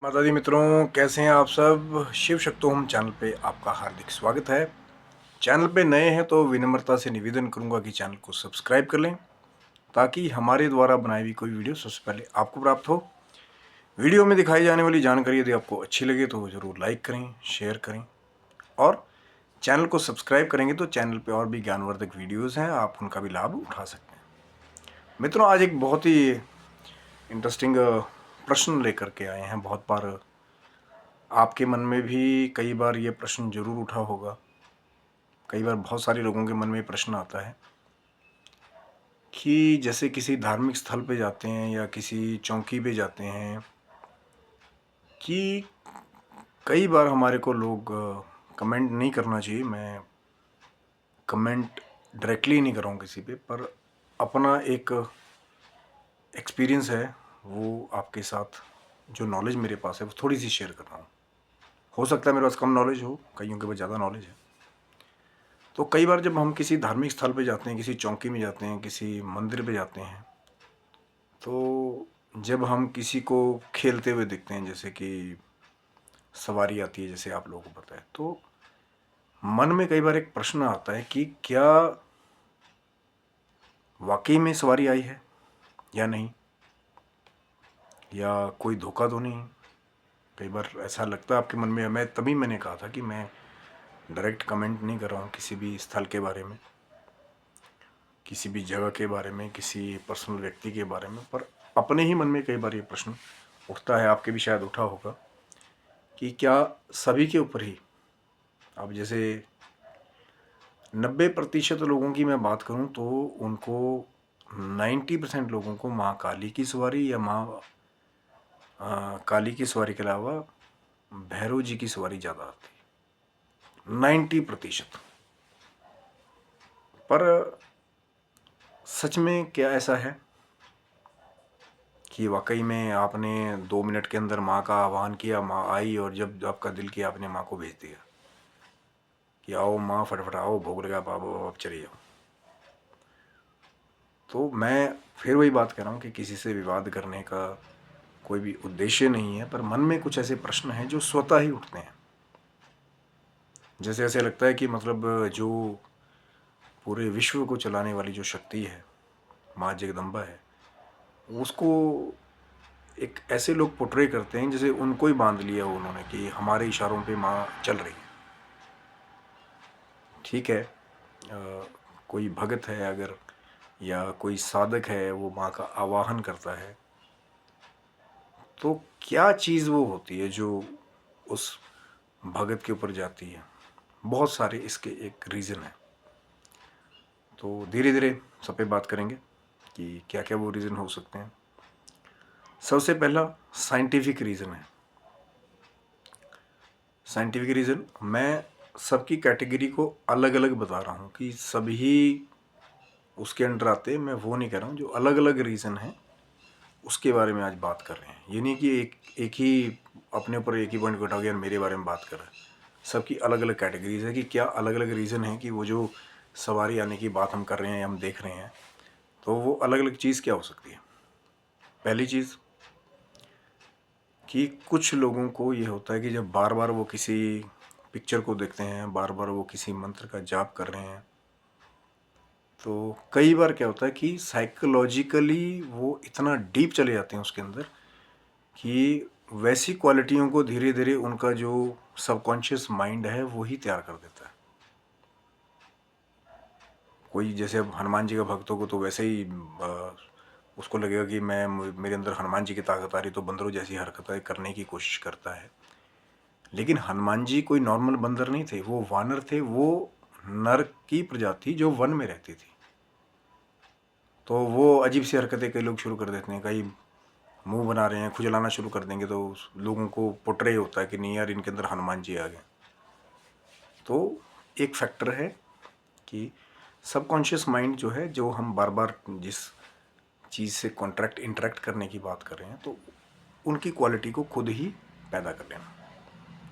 माता दी मित्रों, कैसे हैं आप सब। शिव शक्तोहम चैनल पे आपका हार्दिक स्वागत है। चैनल पे नए हैं तो विनम्रता से निवेदन करूंगा कि चैनल को सब्सक्राइब कर लें ताकि हमारे द्वारा बनाई हुई कोई वीडियो सबसे पहले आपको प्राप्त हो। वीडियो में दिखाई जाने वाली जानकारी यदि आपको अच्छी लगे तो ज़रूर लाइक करें, शेयर करें और चैनल को सब्सक्राइब करेंगे तो चैनल पर और भी ज्ञानवर्धक वीडियोज़ हैं, आप उनका भी लाभ उठा सकते हैं। मित्रों, आज एक बहुत ही इंटरेस्टिंग प्रश्न लेकर के आए हैं। बहुत बार आपके मन में भी कई बार ये प्रश्न जरूर उठा होगा। कई बार बहुत सारे लोगों के मन में प्रश्न आता है कि जैसे किसी धार्मिक स्थल पे जाते हैं या किसी चौकी पे जाते हैं कि कई बार हमारे को लोग कमेंट नहीं करना चाहिए, मैं कमेंट डायरेक्टली नहीं कर रहा हूँ किसी पे, पर अपना एक एक्सपीरियंस है वो आपके साथ, जो नॉलेज मेरे पास है वो थोड़ी सी शेयर कर रहा हूँ। हो सकता है मेरे पास कम नॉलेज हो, कईयों के पास ज़्यादा नॉलेज है। तो कई बार जब हम किसी धार्मिक स्थल पे जाते हैं, किसी चौकी में जाते हैं, किसी मंदिर पे जाते हैं, तो जब हम किसी को खेलते हुए देखते हैं, जैसे कि सवारी आती है, जैसे आप लोगों को पता है, तो मन में कई बार एक प्रश्न आता है कि क्या वाकई में सवारी आई है या नहीं, या कोई धोखा तो नहीं। कई बार ऐसा लगता है आपके मन में। मैंने कहा था कि मैं डायरेक्ट कमेंट नहीं कर रहा हूँ किसी भी स्थल के बारे में, किसी भी जगह के बारे में, किसी पर्सनल व्यक्ति के बारे में, पर अपने ही मन में कई बार ये प्रश्न उठता है, आपके भी शायद उठा होगा, कि क्या सभी के ऊपर ही, अब जैसे 90% लोगों की मैं बात करूं तो उनको 90% लोगों को माँ काली की सवारी या माँ काली की सवारी के अलावा भैरव जी की सवारी ज़्यादा आती है, 90%। पर सच में क्या ऐसा है कि वाकई में आपने 2 मिनट के अंदर माँ का आह्वान किया, माँ आई, और जब आपका दिल किया आपने माँ को भेज दिया कि आओ माँ, फटाफट आओ, भोग लगा, बाबा आप चले जाओ। तो मैं फिर वही बात कर रहा हूँ कि किसी से विवाद करने का कोई भी उद्देश्य नहीं है, पर मन में कुछ ऐसे प्रश्न हैं जो स्वतः ही उठते हैं। जैसे ऐसे लगता है कि मतलब जो पूरे विश्व को चलाने वाली जो शक्ति है, माँ जगदम्बा है, उसको एक ऐसे लोग पोर्ट्रे करते हैं जैसे उनको ही बांध लिया हो उन्होंने कि हमारे इशारों पे माँ चल रही है। ठीक है, कोई भगत है अगर, या कोई साधक है, वो माँ का आवाहन करता है, तो क्या चीज़ वो होती है जो उस भगत के ऊपर जाती है। बहुत सारे इसके एक रीज़न है, तो धीरे धीरे सब पे बात करेंगे कि क्या क्या वो रीज़न हो सकते हैं। सबसे पहला साइंटिफिक रीज़न है। साइंटिफिक रीज़न, मैं सबकी कैटेगरी को अलग अलग बता रहा हूँ कि सभी उसके अंडर आते, मैं वो नहीं कह रहा हूँ। जो अलग अलग रीज़न हैं उसके बारे में आज बात कर रहे हैं। ये नहीं कि एक ही अपने ऊपर एक ही पॉइंट को उठा के मेरे बारे में बात कर रहा है। सबकी अलग अलग कैटेगरीज है कि क्या अलग अलग रीज़न है कि वो जो सवारी आने की बात हम कर रहे हैं, हम देख रहे हैं, तो वो अलग अलग चीज़ क्या हो सकती है। पहली चीज़ कि कुछ लोगों को ये होता है कि जब बार बार वो किसी पिक्चर को देखते हैं, बार बार वो किसी मंत्र का जाप कर रहे हैं, तो कई बार क्या होता है कि साइकोलॉजिकली वो इतना डीप चले जाते हैं उसके अंदर कि वैसी क्वालिटियों को धीरे धीरे उनका जो सबकॉन्शियस माइंड है वो ही तैयार कर देता है। कोई जैसे अब हनुमान जी का भक्त होगा तो वैसे ही उसको लगेगा कि मैं, मेरे अंदर हनुमान जी की ताकत आ रही, तो बंदरों जैसी हरकतें करने की कोशिश करता है। लेकिन हनुमान जी कोई नॉर्मल बंदर नहीं थे, वो वानर थे, वो नर की प्रजाति जो वन में रहती थी। तो वो अजीब सी हरकतें कई लोग शुरू कर देते हैं, कई मुंह बना रहे हैं, खुजलाना शुरू कर देंगे, तो लोगों को पोट्रे होता है कि नहीं यार, इनके अंदर हनुमान जी आ गए। तो एक फैक्टर है कि सबकॉन्शियस माइंड जो है, जो हम बार बार जिस चीज़ से कॉन्ट्रैक्ट इंटरेक्ट करने की बात कर रहे हैं, तो उनकी क्वालिटी को खुद ही पैदा कर लेना।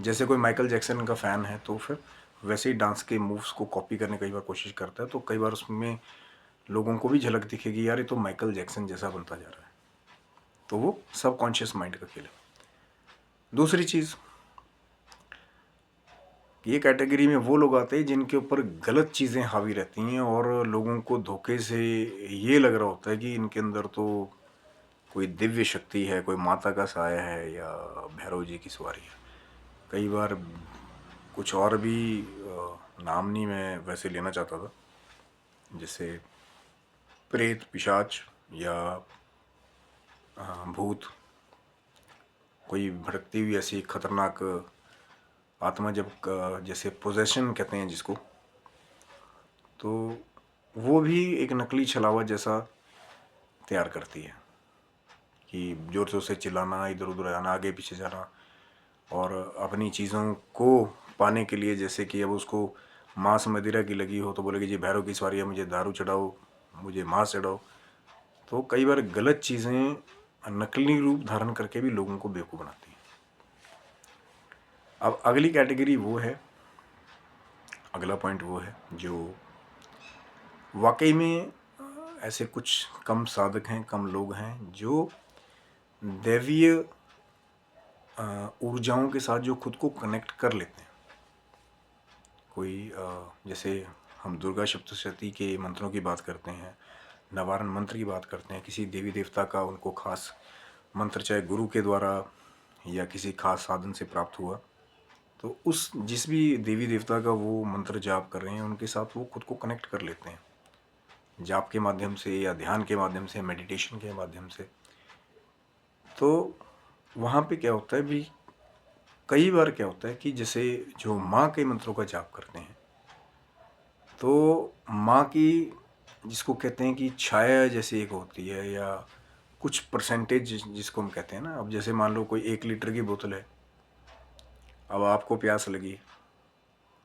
जैसे कोई माइकल जैक्सन का फ़ैन है तो फिर वैसे ही डांस के मूव्स को कॉपी करने कई बार कोशिश करता है, तो कई बार उसमें लोगों को भी झलक दिखेगी, यार ये तो माइकल जैक्सन जैसा बनता जा रहा है। तो वो सबकॉन्शियस माइंड का खेल है। दूसरी चीज़, ये कैटेगरी में वो लोग आते हैं जिनके ऊपर गलत चीज़ें हावी रहती हैं और लोगों को धोखे से ये लग रहा होता है कि इनके अंदर तो कोई दिव्य शक्ति है, कोई माता का साया है या भैरव जी की सवारी है। कई बार कुछ और भी नाम नहीं मैं वैसे लेना चाहता था, जैसे प्रेत, पिशाच या भूत, कोई भड़कती हुई ऐसी खतरनाक आत्मा जब जैसे पोजेशन कहते हैं जिसको, तो वो भी एक नकली छलावा जैसा तैयार करती है कि जोर जोर से चिल्लाना, इधर उधर आना, आगे पीछे जाना और अपनी चीज़ों को पाने के लिए, जैसे कि अब उसको मांस मदिरा की लगी हो तो बोलेगी जी भैरव की सवारी है, मुझे दारू चढ़ाओ, मुझे मांस चढ़ाओ। तो कई बार गलत चीज़ें नकली रूप धारण करके भी लोगों को बेवकूफ़ बनाती हैं। अब अगली कैटेगरी वो है, अगला पॉइंट वो है जो वाकई में ऐसे कुछ कम साधक हैं, कम लोग हैं जो दैवीय ऊर्जाओं के साथ जो खुद को कनेक्ट कर लेते हैं। कोई जैसे हम दुर्गा सप्तशती के मंत्रों की बात करते हैं, नवारण मंत्र की बात करते हैं, किसी देवी देवता का उनको खास मंत्र चाहे गुरु के द्वारा या किसी खास साधन से प्राप्त हुआ, तो उस जिस भी देवी देवता का वो मंत्र जाप कर रहे हैं उनके साथ वो खुद को कनेक्ट कर लेते हैं, जाप के माध्यम से या ध्यान के माध्यम से, मेडिटेशन के माध्यम से। तो वहाँ पे क्या होता है भी, कई बार क्या होता है कि जैसे जो माँ के मंत्रों का जाप करते हैं तो माँ की, जिसको कहते हैं कि छाया जैसी एक होती है या कुछ परसेंटेज जिसको हम कहते हैं ना, अब जैसे मान लो कोई 1 लीटर की बोतल है, अब आपको प्यास लगी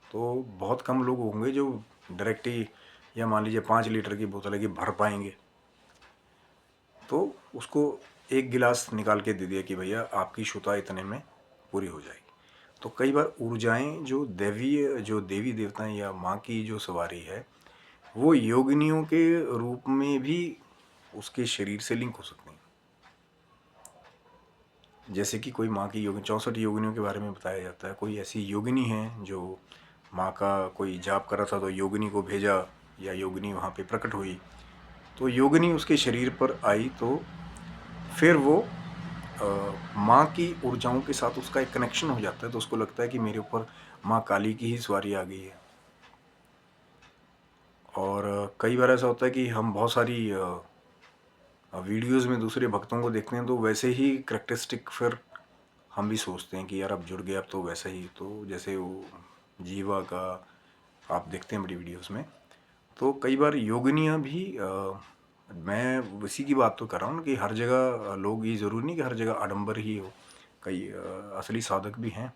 तो बहुत कम लोग होंगे जो डायरेक्ट ही, या मान लीजिए 5 लीटर की बोतल है कि भर पाएंगे, तो उसको 1 गिलास निकाल के दे दिया कि भैया आपकी शुता इतने में पूरी हो जाएगी। तो कई बार ऊर्जाएं जो दैवीय, जो देवी देवताएं या माँ की जो सवारी है, वो योगिनियों के रूप में भी उसके शरीर से लिंक हो सकती हैं। जैसे कि कोई माँ की योगिनी, 64 योगिनियों के बारे में बताया जाता है। कोई ऐसी योगिनी है जो माँ का कोई जाप कर रहा था तो योगिनी को भेजा या योगिनी वहाँ पे प्रकट हुई, तो योगिनी उसके शरीर पर आई तो फिर वो माँ की ऊर्जाओं के साथ उसका एक कनेक्शन हो जाता है, तो उसको लगता है कि मेरे ऊपर माँ काली की ही सवारी आ गई है। और कई बार ऐसा होता है कि हम बहुत सारी वीडियोज़ में दूसरे भक्तों को देखते हैं तो वैसे ही करेक्टरिस्टिक फिर हम भी सोचते हैं कि यार अब जुड़ गया, अब तो वैसा ही, तो जैसे वो जीवा का आप देखते हैं बड़ी वीडियोस में, तो कई बार योगिनियाँ भी मैं उसी की बात तो कर रहा हूँ कि हर जगह लोग, ये ज़रूरी नहीं कि हर जगह आडंबर ही हो, कई असली साधक भी हैं।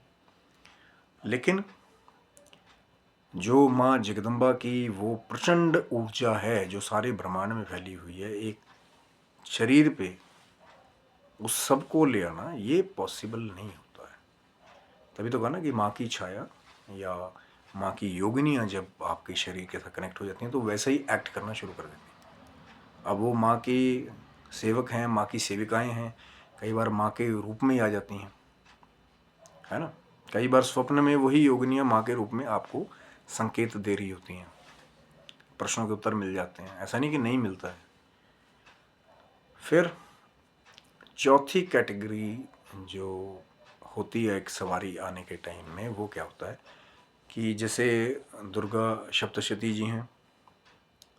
लेकिन जो माँ जगदम्बा की वो प्रचंड ऊर्जा है जो सारे ब्रह्मांड में फैली हुई है, एक शरीर पे उस सब को ले आना ये पॉसिबल नहीं होता है। तभी तो कहा ना कि माँ की छाया या माँ की योगिनियाँ जब आपके शरीर के साथ कनेक्ट हो जाती हैं तो वैसे ही एक्ट करना शुरू कर देती हैं। अब वो माँ के सेवक हैं, माँ की सेविकाएं हैं, कई बार माँ के रूप में ही आ जाती हैं, है ना। कई बार स्वप्न में वही योगिनियाँ माँ के रूप में आपको संकेत दे रही होती हैं, प्रश्नों के उत्तर मिल जाते हैं, ऐसा नहीं कि नहीं मिलता है। फिर चौथी कैटेगरी जो होती है एक सवारी आने के टाइम में, वो क्या होता है कि जैसे दुर्गा सप्तशती जी हैं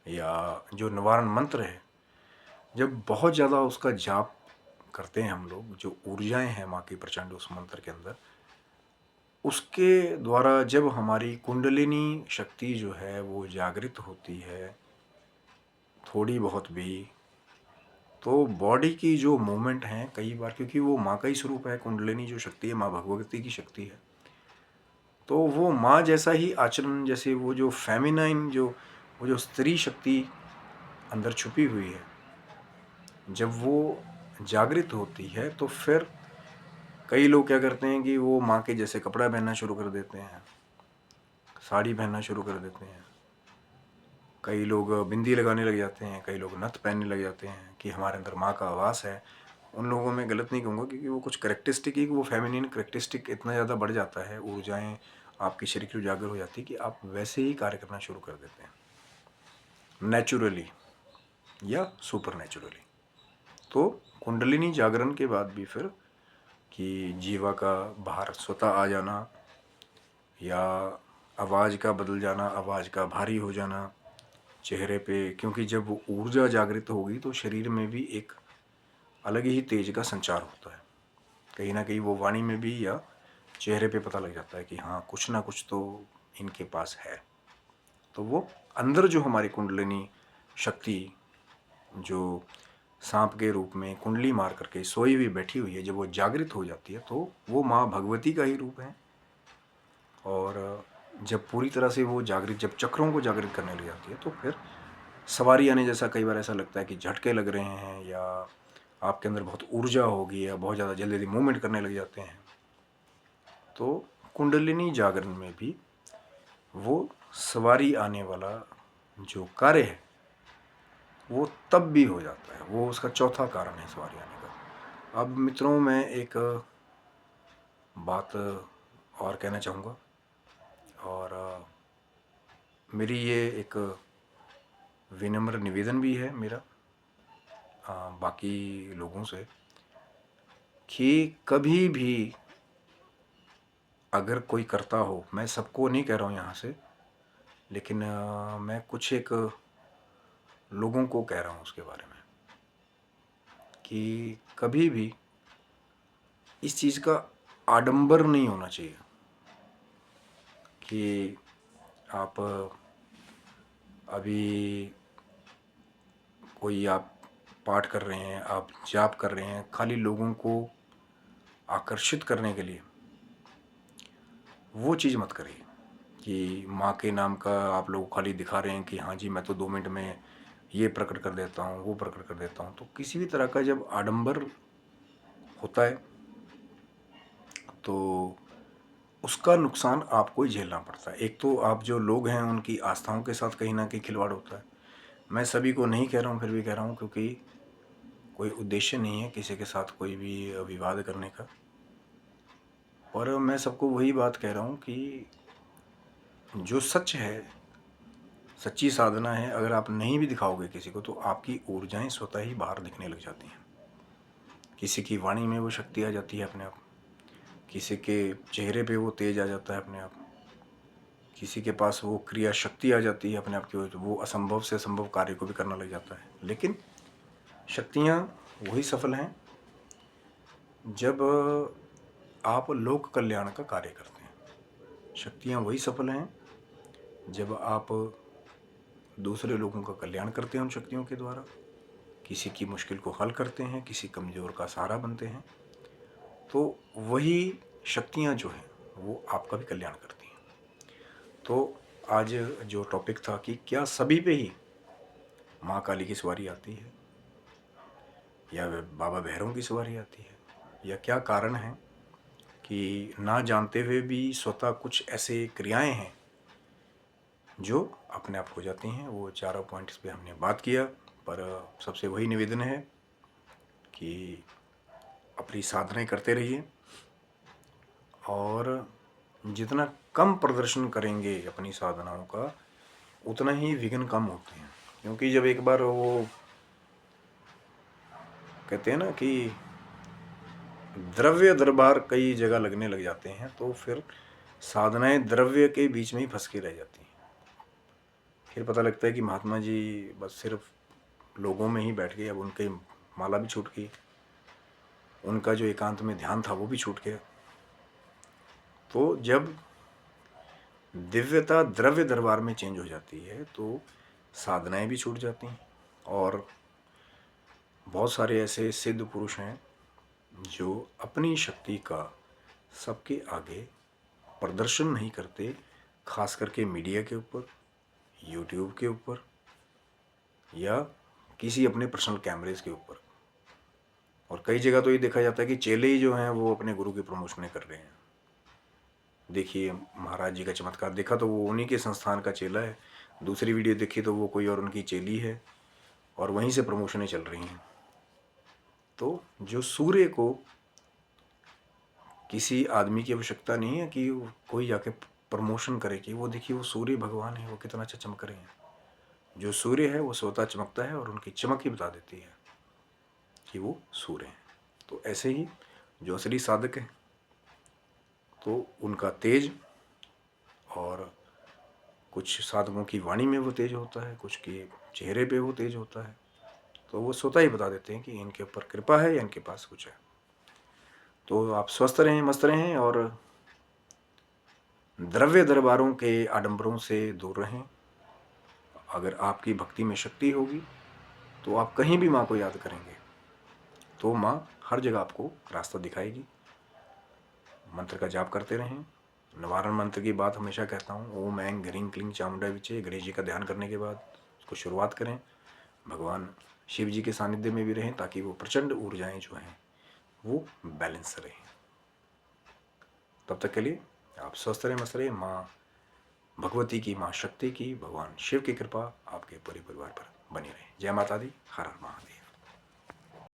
या जो निवारण मंत्र है, जब बहुत ज़्यादा उसका जाप करते हैं हम लोग, जो ऊर्जाएं हैं माँ की प्रचंड उस मंत्र के अंदर, उसके द्वारा जब हमारी कुंडलिनी शक्ति जो है वो जागृत होती है थोड़ी बहुत भी, तो बॉडी की जो मूवमेंट हैं कई बार, क्योंकि वो माँ का ही स्वरूप है, कुंडलिनी जो शक्ति है माँ भगवती की शक्ति है, तो वो माँ जैसा ही आचरण, जैसे वो जो फेमिनाइन, जो वो जो स्त्री शक्ति अंदर छुपी हुई है, जब वो जागृत होती है तो फिर कई लोग क्या करते हैं कि वो माँ के जैसे कपड़ा पहनना शुरू कर देते हैं, साड़ी पहनना शुरू कर देते हैं, कई लोग बिंदी लगाने लग जाते हैं, कई लोग नथ पहनने लग जाते हैं कि हमारे अंदर माँ का आवास है। उन लोगों में गलत नहीं कहूँगा, क्योंकि वो कुछ करेक्टरिस्टिक ही, वो फेमिनिन करेक्टरिस्टिक इतना ज़्यादा बढ़ जाता है, ऊर्जाएं आपके शरीर की उजागर हो जाती है कि आप वैसे ही कार्य करना शुरू कर देते हैं, नेचुरली या सुपर नेचुरली। तो कुंडलिनी जागरण के बाद भी फिर कि जीवा का बाहर स्वतः आ जाना, या आवाज़ का बदल जाना, आवाज़ का भारी हो जाना चेहरे पे, क्योंकि जब ऊर्जा जागृत होगी तो शरीर में भी एक अलग ही तेज का संचार होता है, कहीं ना कहीं वो वाणी में भी या चेहरे पे पता लग जाता है कि हाँ कुछ ना कुछ तो इनके पास है। तो वो अंदर जो हमारी कुंडलिनी शक्ति, जो सांप के रूप में कुंडली मार करके सोई हुई बैठी हुई है, जब वो जागृत हो जाती है तो वो माँ भगवती का ही रूप है। और जब पूरी तरह से वो जागृत, जब चक्रों को जागृत करने लग जाती है तो फिर सवारी आने जैसा, कई बार ऐसा लगता है कि झटके लग रहे हैं, या आपके अंदर बहुत ऊर्जा होगी, या बहुत ज़्यादा जल्दी जल्दी मूवमेंट करने लग जाते हैं। तो कुंडलिनी जागरण में भी वो सवारी आने वाला जो कार्य है वो तब भी हो जाता है, वो उसका चौथा कारण है सवारी आने का। अब मित्रों, मैं एक बात और कहना चाहूँगा, और मेरी ये एक विनम्र निवेदन भी है मेरा बाकी लोगों से, कि कभी भी अगर कोई करता हो, मैं सबको नहीं कह रहा हूँ यहाँ से, लेकिन मैं कुछ एक लोगों को कह रहा हूँ उसके बारे में, कि कभी भी इस चीज़ का आडंबर नहीं होना चाहिए कि आप अभी कोई आप पाठ कर रहे हैं, आप जाप कर रहे हैं खाली लोगों को आकर्षित करने के लिए, वो चीज़ मत करिए कि माँ के नाम का आप लोग खाली दिखा रहे हैं कि हाँ जी मैं तो 2 मिनट में ये प्रकट कर देता हूँ, वो प्रकट कर देता हूँ। तो किसी भी तरह का जब आडंबर होता है तो उसका नुकसान आपको ही झेलना पड़ता है। एक तो आप जो लोग हैं उनकी आस्थाओं के साथ कहीं ना कहीं खिलवाड़ होता है। मैं सभी को नहीं कह रहा हूँ, फिर भी कह रहा हूँ, क्योंकि कोई उद्देश्य नहीं है किसी के साथ कोई भी विवाद करने का। और मैं सबको वही बात कह रहा हूँ कि जो सच है, सच्ची साधना है, अगर आप नहीं भी दिखाओगे किसी को तो आपकी ऊर्जाएं स्वतः ही बाहर दिखने लग जाती हैं। किसी की वाणी में वो शक्ति आ जाती है अपने आप, किसी के चेहरे पे वो तेज आ जाता है अपने आप, किसी के पास वो क्रिया शक्ति आ जाती है अपने आप की, वो असंभव से असंभव कार्य को भी करना लग जाता है। लेकिन शक्तियाँ वही सफल हैं जब आप लोक कल्याण का कार्य करते हैं। शक्तियाँ वही सफल हैं जब आप दूसरे लोगों का कल्याण करते हैं उन शक्तियों के द्वारा, किसी की मुश्किल को हल करते हैं, किसी कमज़ोर का सहारा बनते हैं। तो वही शक्तियाँ जो हैं वो आपका भी कल्याण करती हैं। तो आज जो टॉपिक था कि क्या सभी पे ही माँ काली की सवारी आती है या बाबा भैरव की सवारी आती है, या क्या कारण है कि ना जानते हुए भी स्वतः कुछ ऐसे क्रियाएं हैं जो अपने आप हो जाती हैं। वो चारों पॉइंट्स पे हमने बात किया, पर सबसे वही निवेदन है कि अपनी साधनाएं करते रहिए, और जितना कम प्रदर्शन करेंगे अपनी साधनाओं का उतना ही विघ्न कम होते हैं। क्योंकि जब एक बार वो कहते हैं ना कि द्रव्य दरबार कई जगह लगने लग जाते हैं तो फिर साधनाएं द्रव्य के बीच में ही फंस के रह जाती हैं। फिर पता लगता है कि महात्मा जी बस सिर्फ लोगों में ही बैठ गए, अब उनके माला भी छूट गई, उनका जो एकांत में ध्यान था वो भी छूट गया। तो जब दिव्यता द्रव्य दरबार में चेंज हो जाती है तो साधनाएं भी छूट जाती हैं। और बहुत सारे ऐसे सिद्ध पुरुष हैं जो अपनी शक्ति का सबके आगे प्रदर्शन नहीं करते, खास करके मीडिया के ऊपर, यूट्यूब के ऊपर, या किसी अपने पर्सनल कैमरेज के ऊपर। और कई जगह तो ये देखा जाता है कि चेले ही जो हैं वो अपने गुरु की प्रमोशनें कर रहे हैं। देखिए महाराज जी का चमत्कार देखा तो वो उन्हीं के संस्थान का चेला है, दूसरी वीडियो देखी तो वो कोई और उनकी चेली है, और वहीं से प्रमोशनें चल रही हैं। तो जो सूर्य को किसी आदमी की आवश्यकता नहीं है कि कोई जाके प्रमोशन करे कि वो देखिए वो सूर्य भगवान है, वो कितना अच्छा चमक रहे हैं। जो सूर्य है वो स्वतः चमकता है और उनकी चमक ही बता देती है कि वो सूर्य हैं। तो ऐसे ही जो असली साधक है तो उनका तेज, और कुछ साधकों की वाणी में वो तेज होता है, कुछ के चेहरे पे वो तेज होता है, तो वो स्वतः ही बता देते हैं कि इनके ऊपर कृपा है या इनके पास कुछ है। तो आप स्वस्थ रहें, मस्त रहें और द्रव्य दरबारों के आडंबरों से दूर रहें। अगर आपकी भक्ति में शक्ति होगी तो आप कहीं भी माँ को याद करेंगे तो माँ हर जगह आपको रास्ता दिखाएगी। मंत्र का जाप करते रहें। निवारण मंत्र की बात हमेशा कहता हूँ, ओम ऐं ह्रीं क्लीं चामुंडा विचे। गणेश जी का ध्यान करने के बाद उसको शुरुआत करें। भगवान शिव जी के सानिध्य में भी रहें ताकि वो प्रचंड ऊर्जाएं जो हैं वो बैलेंस रहें। तब तक के लिए आप स्वस्थ रहें, मस्त रहें। माँ भगवती की, माँ शक्ति की, भगवान शिव की कृपा आपके पूरे परिवार पर बनी रहे। जय माता दी। हर हर महादेव।